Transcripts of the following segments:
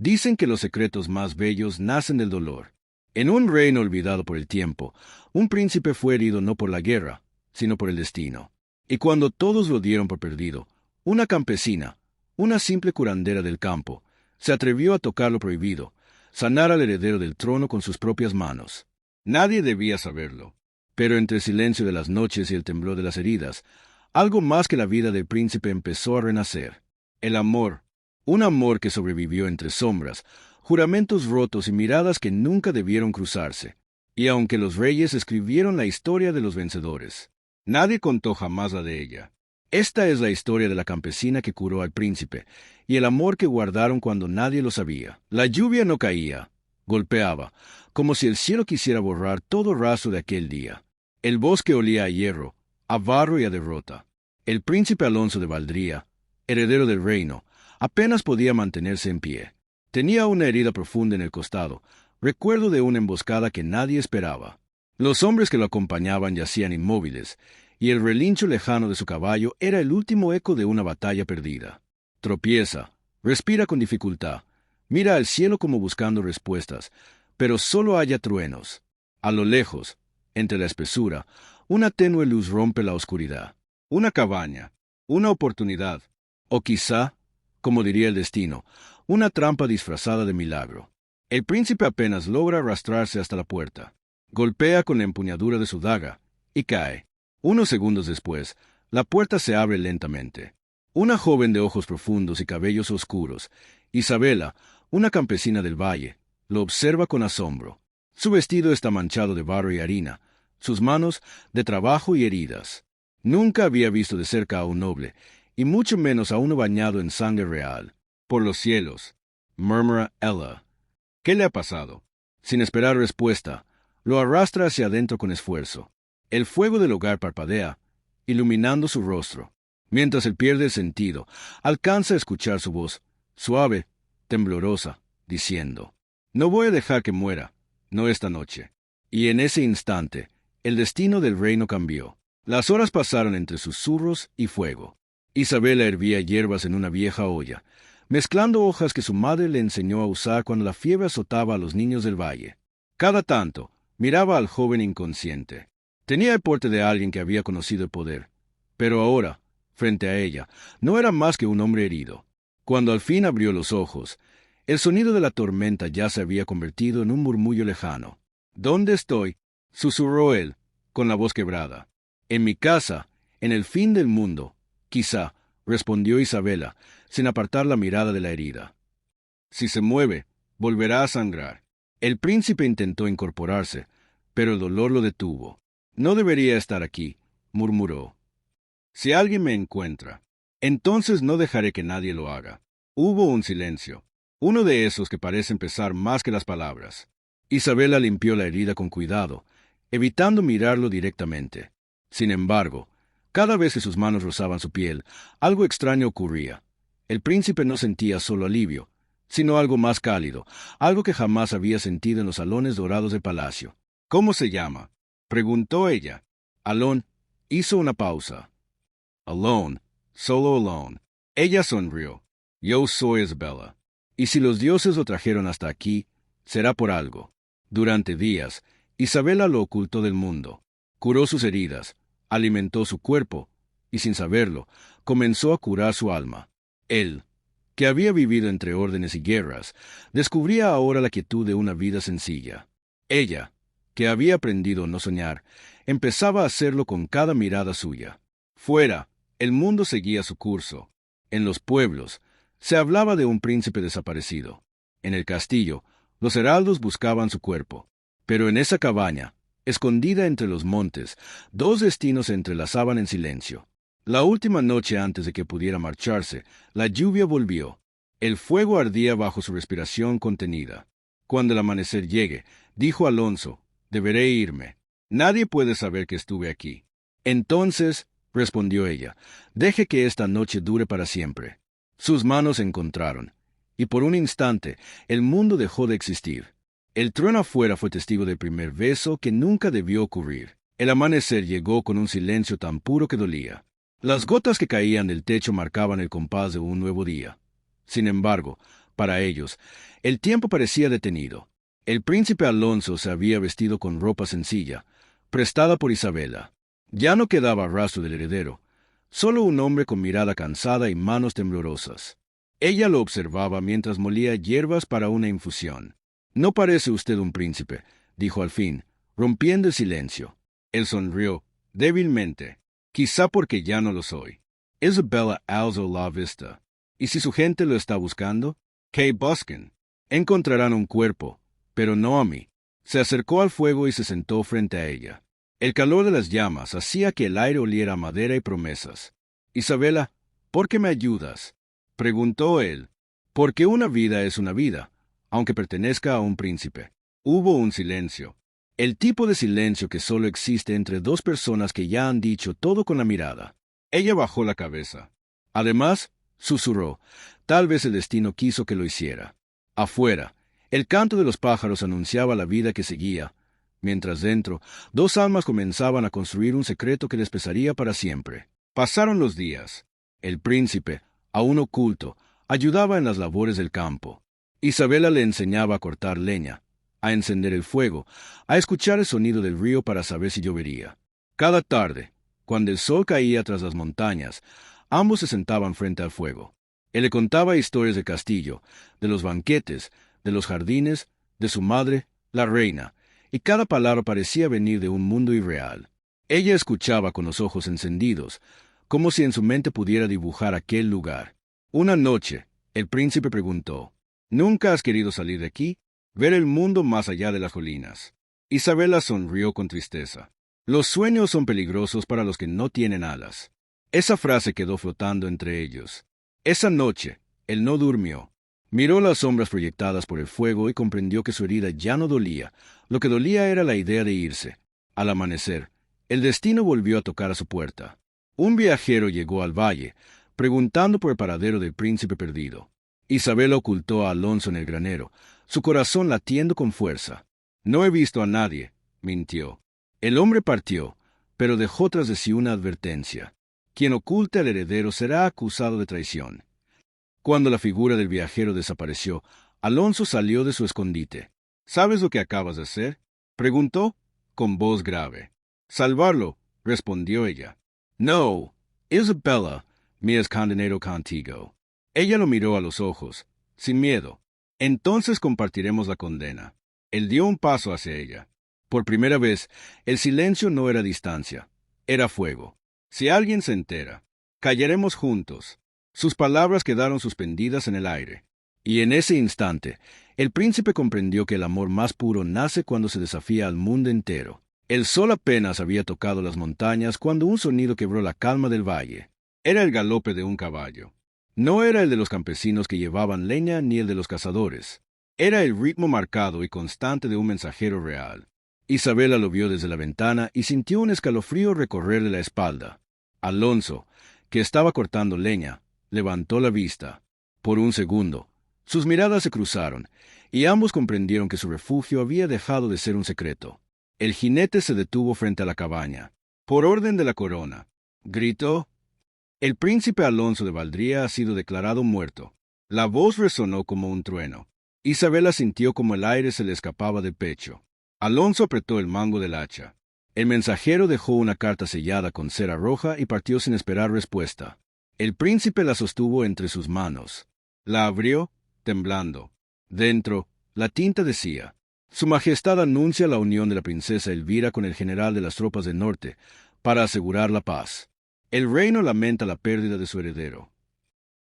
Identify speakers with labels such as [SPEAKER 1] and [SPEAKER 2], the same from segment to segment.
[SPEAKER 1] Dicen que los secretos más bellos nacen del dolor. En un reino olvidado por el tiempo, un príncipe fue herido no por la guerra, sino por el destino. Y cuando todos lo dieron por perdido, una campesina, una simple curandera del campo, se atrevió a tocar lo prohibido, sanar al heredero del trono con sus propias manos. Nadie debía saberlo, pero entre el silencio de las noches y el temblor de las heridas, algo más que la vida del príncipe empezó a renacer. El amor, un amor que sobrevivió entre sombras, juramentos rotos y miradas que nunca debieron cruzarse. Y aunque los reyes escribieron la historia de los vencedores, nadie contó jamás la de ella. Esta es la historia de la campesina que curó al príncipe, y el amor que guardaron cuando nadie lo sabía. La lluvia no caía, golpeaba, como si el cielo quisiera borrar todo rastro de aquel día. El bosque olía a hierro, a barro y a derrota. El príncipe Alonso de Valdría, heredero del reino, apenas podía mantenerse en pie. Tenía una herida profunda en el costado, recuerdo de una emboscada que nadie esperaba. Los hombres que lo acompañaban yacían inmóviles, y el relincho lejano de su caballo era el último eco de una batalla perdida. Tropieza, respira con dificultad, mira al cielo como buscando respuestas, pero solo halla truenos. A lo lejos, entre la espesura, una tenue luz rompe la oscuridad. Una cabaña, una oportunidad, o quizá, como diría el destino, una trampa disfrazada de milagro. El príncipe apenas logra arrastrarse hasta la puerta. Golpea con la empuñadura de su daga, y cae. Unos segundos después, la puerta se abre lentamente. Una joven de ojos profundos y cabellos oscuros, Isabela, una campesina del valle, lo observa con asombro. Su vestido está manchado de barro y harina, sus manos de trabajo y heridas. Nunca había visto de cerca a un noble, y mucho menos a uno bañado en sangre real. Por los cielos, murmura Ella. ¿Qué le ha pasado? Sin esperar respuesta, lo arrastra hacia adentro con esfuerzo. El fuego del hogar parpadea, iluminando su rostro. Mientras él pierde el sentido, alcanza a escuchar su voz, suave, temblorosa, diciendo: «No voy a dejar que muera, no esta noche». Y en ese instante, el destino del reino cambió. Las horas pasaron entre susurros y fuego. Isabela hervía hierbas en una vieja olla, mezclando hojas que su madre le enseñó a usar cuando la fiebre azotaba a los niños del valle. Cada tanto, miraba al joven inconsciente. Tenía el porte de alguien que había conocido el poder, pero ahora, frente a ella, no era más que un hombre herido. Cuando al fin abrió los ojos, el sonido de la tormenta ya se había convertido en un murmullo lejano. «¿Dónde estoy?», susurró él, con la voz quebrada. «En mi casa, en el fin del mundo, quizá», respondió Isabela, sin apartar la mirada de la herida. «Si se mueve, volverá a sangrar». El príncipe intentó incorporarse, pero el dolor lo detuvo. «No debería estar aquí», murmuró. «Si alguien me encuentra, entonces no dejaré que nadie lo haga». Hubo un silencio, uno de esos que parecen pesar más que las palabras. Isabela limpió la herida con cuidado, evitando mirarlo directamente. Sin embargo, cada vez que sus manos rozaban su piel, algo extraño ocurría. El príncipe no sentía solo alivio, sino algo más cálido, algo que jamás había sentido en los salones dorados del palacio. «¿Cómo se llama?», preguntó ella. Alon hizo una pausa. «Alone, solo Alone». Ella sonrió. «Yo soy Isabela. Y si los dioses lo trajeron hasta aquí, será por algo». Durante días, Isabela lo ocultó del mundo. Curó sus heridas, alimentó su cuerpo, y sin saberlo, comenzó a curar su alma. Él, que había vivido entre órdenes y guerras, descubría ahora la quietud de una vida sencilla. Ella, que había aprendido a no soñar, empezaba a hacerlo con cada mirada suya. Fuera, el mundo seguía su curso. En los pueblos, se hablaba de un príncipe desaparecido. En el castillo, los heraldos buscaban su cuerpo. Pero en esa cabaña, escondida entre los montes, dos destinos se entrelazaban en silencio. La última noche antes de que pudiera marcharse, la lluvia volvió. El fuego ardía bajo su respiración contenida. «Cuando el amanecer llegue», dijo Alonso, «deberé irme. Nadie puede saber que estuve aquí». «Entonces», respondió ella, «deje que esta noche dure para siempre». Sus manos se encontraron, y por un instante el mundo dejó de existir. El trueno afuera fue testigo del primer beso que nunca debió ocurrir. El amanecer llegó con un silencio tan puro que dolía. Las gotas que caían del techo marcaban el compás de un nuevo día. Sin embargo, Para ellos, el tiempo parecía detenido. El príncipe Alonso se había vestido con ropa sencilla, prestada por Isabela. Ya no quedaba rastro del heredero, solo un hombre con mirada cansada y manos temblorosas. Ella lo observaba mientras molía hierbas para una infusión. «No parece usted un príncipe», dijo al fin, rompiendo el silencio. Él sonrió, débilmente. «Quizá porque ya no lo soy. Isabella alzó la vista. ¿Y si su gente lo está buscando? ¿Qué busquen? Encontrarán un cuerpo, pero no a mí». Se acercó al fuego y se sentó frente a ella. El calor de las llamas hacía que el aire oliera a madera y promesas. «Isabela, ¿por qué me ayudas?», preguntó él. «Porque una vida es una vida, aunque pertenezca a un príncipe». Hubo un silencio. El tipo de silencio que solo existe entre dos personas que ya han dicho todo con la mirada. Ella bajó la cabeza. Además, susurró, tal vez el destino quiso que lo hiciera. Afuera, el canto de los pájaros anunciaba la vida que seguía, mientras dentro, dos almas comenzaban a construir un secreto que les pesaría para siempre. Pasaron los días. El príncipe, aún oculto, ayudaba en las labores del campo. Isabela le enseñaba a cortar leña, a encender el fuego, a escuchar el sonido del río para saber si llovería. Cada tarde, cuando el sol caía tras las montañas, ambos se sentaban frente al fuego. Él le contaba historias del castillo, de los banquetes, de los jardines, de su madre, la reina, y cada palabra parecía venir de un mundo irreal. Ella escuchaba con los ojos encendidos, como si en su mente pudiera dibujar aquel lugar. Una noche, el príncipe preguntó, «¿Nunca has querido salir de aquí? Ver el mundo más allá de las colinas». Isabela sonrió con tristeza. «Los sueños son peligrosos para los que no tienen alas». Esa frase quedó flotando entre ellos. Esa noche, él no durmió. Miró las sombras proyectadas por el fuego y comprendió que su herida ya no dolía. Lo que dolía era la idea de irse. Al amanecer, el destino volvió a tocar a su puerta. Un viajero llegó al valle, preguntando por el paradero del príncipe perdido. Isabela ocultó a Alonso en el granero, su corazón latiendo con fuerza. «No he visto a nadie», mintió. El hombre partió, pero dejó tras de sí una advertencia. «Quien oculte al heredero será acusado de traición». Cuando la figura del viajero desapareció, Alonso salió de su escondite. «¿Sabes lo que acabas de hacer?», preguntó, con voz grave. «Salvarlo», respondió ella. «No, Isabella, me has condenado contigo». Ella lo miró a los ojos, sin miedo. «Entonces compartiremos la condena». Él dio un paso hacia ella. Por primera vez, el silencio no era distancia, era fuego. «Si alguien se entera, callaremos juntos». Sus palabras quedaron suspendidas en el aire. Y en ese instante, el príncipe comprendió que el amor más puro nace cuando se desafía al mundo entero. El sol apenas había tocado las montañas cuando un sonido quebró la calma del valle. Era el galope de un caballo. No era el de los campesinos que llevaban leña ni el de los cazadores. Era el ritmo marcado y constante de un mensajero real. Isabela lo vio desde la ventana y sintió un escalofrío recorrerle la espalda. Alonso, que estaba cortando leña, levantó la vista. Por un segundo, sus miradas se cruzaron, y ambos comprendieron que su refugio había dejado de ser un secreto. El jinete se detuvo frente a la cabaña. «Por orden de la corona», gritó. «El príncipe Alonso de Valdría ha sido declarado muerto». La voz resonó como un trueno. Isabela sintió como el aire se le escapaba del pecho. Alonso apretó el mango del hacha. El mensajero dejó una carta sellada con cera roja y partió sin esperar respuesta. El príncipe la sostuvo entre sus manos. La abrió, temblando. Dentro, la tinta decía: «Su Majestad anuncia la unión de la princesa Elvira con el general de las tropas del norte, para asegurar la paz. El reino lamenta la pérdida de su heredero».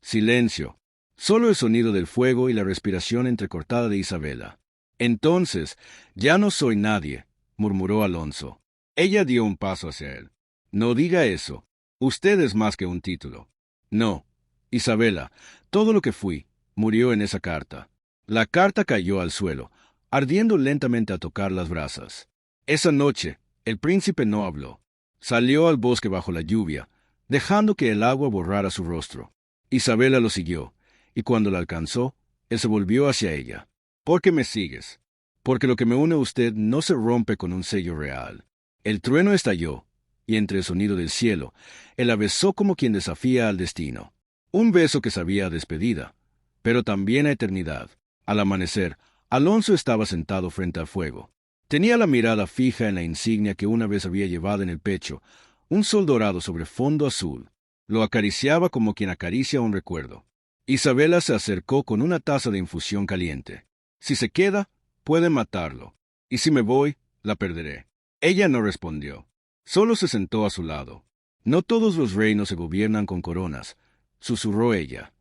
[SPEAKER 1] Silencio. Solo el sonido del fuego y la respiración entrecortada de Isabela. «Entonces, ya no soy nadie», murmuró Alonso. Ella dio un paso hacia él. «No diga eso. Usted es más que un título». «No, Isabela, todo lo que fui murió en esa carta». La carta cayó al suelo, ardiendo lentamente a tocar las brasas. Esa noche, el príncipe no habló. Salió al bosque bajo la lluvia, dejando que el agua borrara su rostro. Isabela lo siguió, y cuando la alcanzó, él se volvió hacia ella. «¿Por qué me sigues?» «Porque lo que me une a usted no se rompe con un sello real». El trueno estalló, y entre el sonido del cielo, él la besó como quien desafía al destino. Un beso que sabía a despedida, pero también a eternidad. Al amanecer, Alonso estaba sentado frente al fuego. Tenía la mirada fija en la insignia que una vez había llevado en el pecho, un sol dorado sobre fondo azul. Lo acariciaba como quien acaricia un recuerdo. Isabela se acercó con una taza de infusión caliente. Si se queda, puede matarlo. Y si me voy, la perderé. Ella no respondió. Solo se sentó a su lado. No todos los reinos se gobiernan con coronas, susurró ella.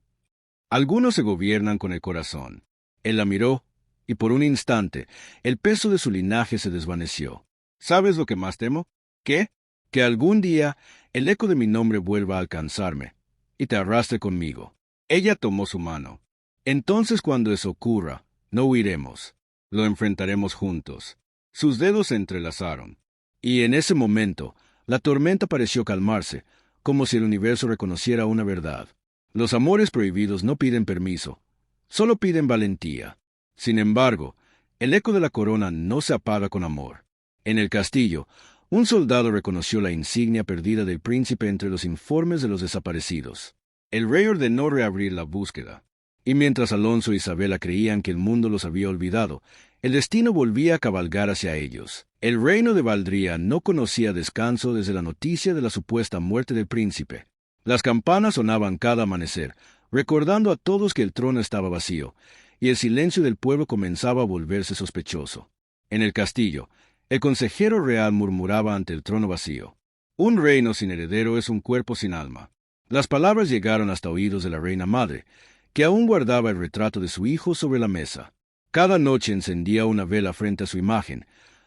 [SPEAKER 1] Algunos se gobiernan con el corazón. Él la miró, y por un instante, el peso de su linaje se desvaneció. ¿Sabes lo que más temo? ¿Qué? Que algún día el eco de mi nombre vuelva a alcanzarme, y te arrastre conmigo. Ella tomó su mano. Entonces, cuando eso ocurra, no huiremos. Lo enfrentaremos juntos. Sus dedos se entrelazaron. Y en ese momento, la tormenta pareció calmarse, como si el universo reconociera una verdad. Los amores prohibidos no piden permiso, solo piden valentía. Sin embargo, el eco de la corona no se apaga con amor. En el castillo, un soldado reconoció la insignia perdida del príncipe entre los informes de los desaparecidos. El rey ordenó reabrir la búsqueda. Y mientras Alonso e Isabela creían que el mundo los había olvidado, el destino volvía a cabalgar hacia ellos. El reino de Valdría no conocía descanso desde la noticia de la supuesta muerte del príncipe. Las campanas sonaban cada amanecer, recordando a todos que el trono estaba vacío, y el silencio del pueblo comenzaba a volverse sospechoso. En el castillo, el consejero real murmuraba ante el trono vacío. Un reino sin heredero es un cuerpo sin alma. Las palabras llegaron hasta oídos de la reina madre, que aún guardaba el retrato de su hijo sobre la mesa. Cada noche encendía una vela frente a su imagen,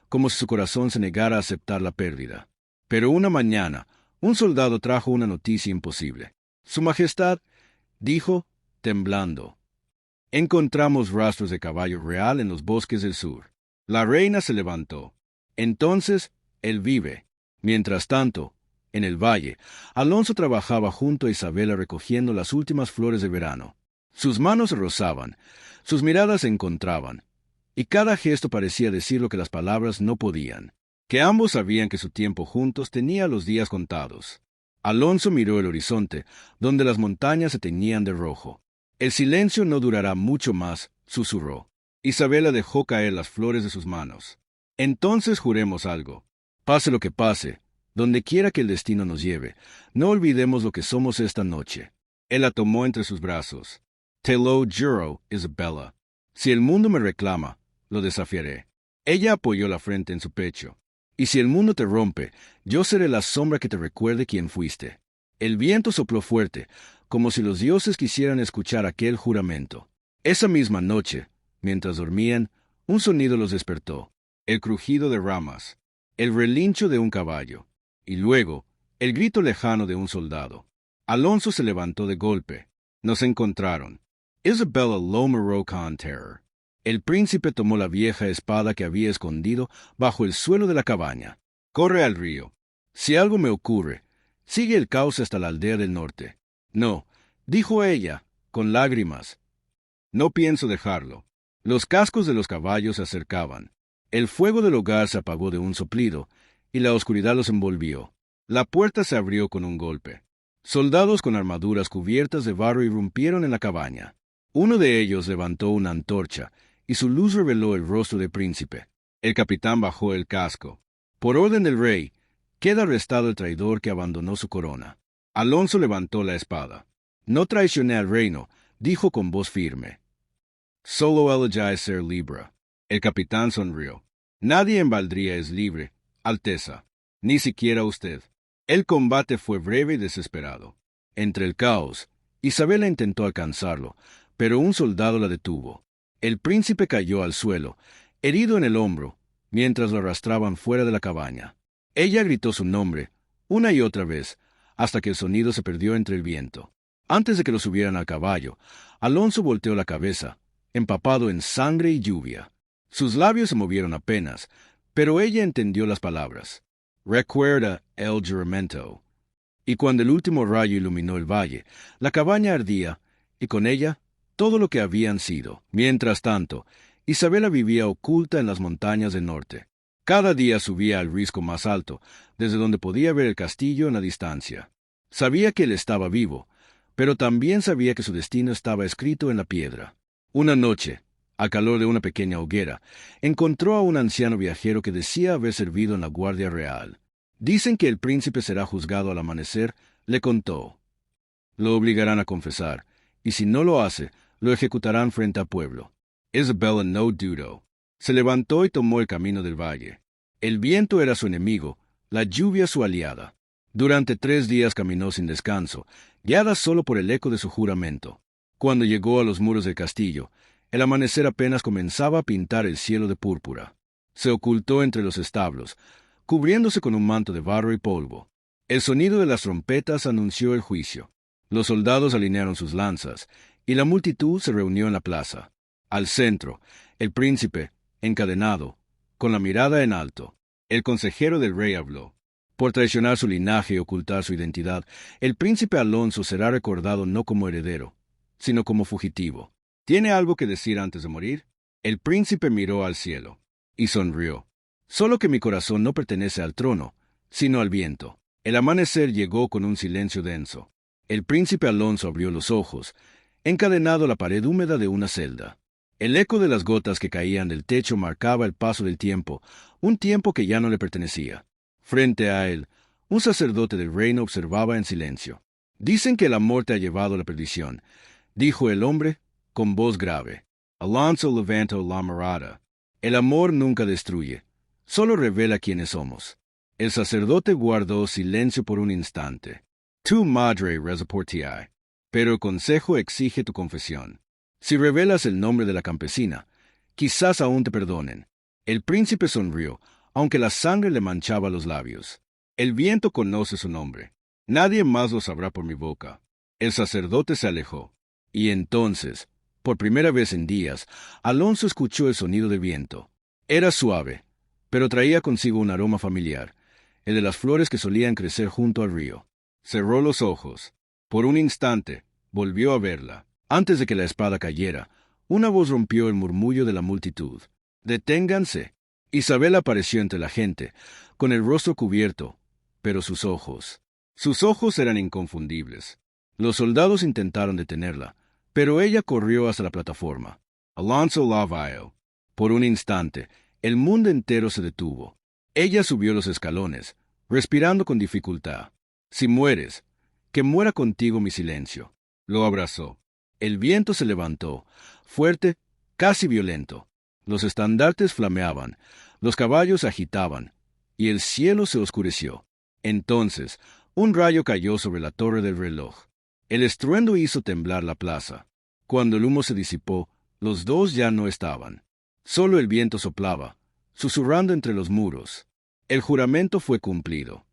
[SPEAKER 1] como si su corazón se negara a aceptar la pérdida. Pero una mañana, un soldado trajo una noticia imposible. Su Majestad, dijo, temblando, encontramos rastros de caballo real en los bosques del sur. La reina se levantó. Entonces, él vive. Mientras tanto, en el valle, Alonso trabajaba junto a Isabela recogiendo las últimas flores de verano. Sus manos se rozaban, sus miradas se encontraban, y cada gesto parecía decir lo que las palabras no podían, que ambos sabían que su tiempo juntos tenía los días contados. Alonso miró el horizonte, donde las montañas se teñían de rojo. El silencio no durará mucho más, susurró. Isabela dejó caer las flores de sus manos. Entonces juremos algo. Pase lo que pase, donde quiera que el destino nos lleve, no olvidemos lo que somos esta noche. Él la tomó entre sus brazos. Te lo juro, Isabela. Si el mundo me reclama, lo desafiaré. Ella apoyó la frente en su pecho. Y si el mundo te rompe, yo seré la sombra que te recuerde quién fuiste. El viento sopló fuerte, como si los dioses quisieran escuchar aquel juramento. Esa misma noche, mientras dormían, un sonido los despertó. El crujido de ramas, el relincho de un caballo, y luego, el grito lejano de un soldado. Alonso se levantó de golpe. Nos encontraron. Isabela Lomeró con terror. El príncipe tomó la vieja espada que había escondido bajo el suelo de la cabaña. Corre al río. Si algo me ocurre, sigue el cauce hasta la aldea del norte. No, dijo ella, con lágrimas. No pienso dejarlo. Los cascos de los caballos se acercaban. El fuego del hogar se apagó de un soplido, y la oscuridad los envolvió. La puerta se abrió con un golpe. Soldados con armaduras cubiertas de barro irrumpieron en la cabaña. Uno de ellos levantó una antorcha, y su luz reveló el rostro del príncipe. El capitán bajó el casco. Por orden del rey, queda arrestado el traidor que abandonó su corona. Alonso levantó la espada. No traicioné al reino, dijo con voz firme. Solo elegí ser libre. El capitán sonrió. Nadie en Valdría es libre, Alteza. Ni siquiera usted. El combate fue breve y desesperado. Entre el caos, Isabela intentó alcanzarlo, pero un soldado la detuvo. El príncipe cayó al suelo, herido en el hombro, mientras lo arrastraban fuera de la cabaña. Ella gritó su nombre, una y otra vez, hasta que el sonido se perdió entre el viento. Antes de que lo subieran al caballo, Alonso volteó la cabeza, empapado en sangre y lluvia. Sus labios se movieron apenas, pero ella entendió las palabras. Recuerda el juramento. Y cuando el último rayo iluminó el valle, la cabaña ardía, y con ella todo lo que habían sido. Mientras tanto, Isabela vivía oculta en las montañas del norte. Cada día subía al risco más alto, desde donde podía ver el castillo en la distancia. Sabía que él estaba vivo, pero también sabía que su destino estaba escrito en la piedra. Una noche, al calor de una pequeña hoguera, encontró a un anciano viajero que decía haber servido en la Guardia Real. Dicen que el príncipe será juzgado al amanecer, le contó. Lo obligarán a confesar, y si no lo hace, lo ejecutarán frente al pueblo. Isabella no dudó. Se levantó y tomó el camino del valle. El viento era su enemigo, la lluvia su aliada. Durante 3 días caminó sin descanso, guiada solo por el eco de su juramento. Cuando llegó a los muros del castillo, el amanecer apenas comenzaba a pintar el cielo de púrpura. Se ocultó entre los establos, cubriéndose con un manto de barro y polvo. El sonido de las trompetas anunció el juicio. Los soldados alinearon sus lanzas, y la multitud se reunió en la plaza. Al centro, el príncipe, encadenado, con la mirada en alto. El consejero del rey habló. Por traicionar su linaje y ocultar su identidad, el príncipe Alonso será recordado no como heredero, sino como fugitivo. ¿Tiene algo que decir antes de morir? El príncipe miró al cielo y sonrió. Solo que mi corazón no pertenece al trono, sino al viento. El amanecer llegó con un silencio denso. El príncipe Alonso abrió los ojos, encadenado a la pared húmeda de una celda. El eco de las gotas que caían del techo marcaba el paso del tiempo, un tiempo que ya no le pertenecía. Frente a él, un sacerdote del reino observaba en silencio. «Dicen que el amor te ha llevado a la perdición», dijo el hombre con voz grave. Alonso levantó la mirada. «El amor nunca destruye, solo revela quiénes somos». El sacerdote guardó silencio por un instante. «Tu madre reza por ti, pero el consejo exige tu confesión. Si revelas el nombre de la campesina, quizás aún te perdonen». El príncipe sonrió, aunque la sangre le manchaba los labios. «El viento conoce su nombre. Nadie más lo sabrá por mi boca». El sacerdote se alejó. Y entonces, por primera vez en días, Alonso escuchó el sonido del viento. Era suave, pero traía consigo un aroma familiar, el de las flores que solían crecer junto al río. Cerró los ojos. Por un instante, volvió a verla. Antes de que la espada cayera, una voz rompió el murmullo de la multitud. «Deténganse». Isabel apareció entre la gente, con el rostro cubierto, pero sus ojos eran inconfundibles. Los soldados intentaron detenerla, pero ella corrió hacia la plataforma. Alonso la vio. Por un instante, el mundo entero se detuvo. Ella subió los escalones, respirando con dificultad. «Si mueres, que muera contigo mi silencio». Lo abrazó. El viento se levantó, fuerte, casi violento. Los estandartes flameaban, los caballos agitaban, y el cielo se oscureció. Entonces, un rayo cayó sobre la torre del reloj. El estruendo hizo temblar la plaza. Cuando el humo se disipó, los dos ya no estaban. Solo el viento soplaba, susurrando entre los muros. El juramento fue cumplido.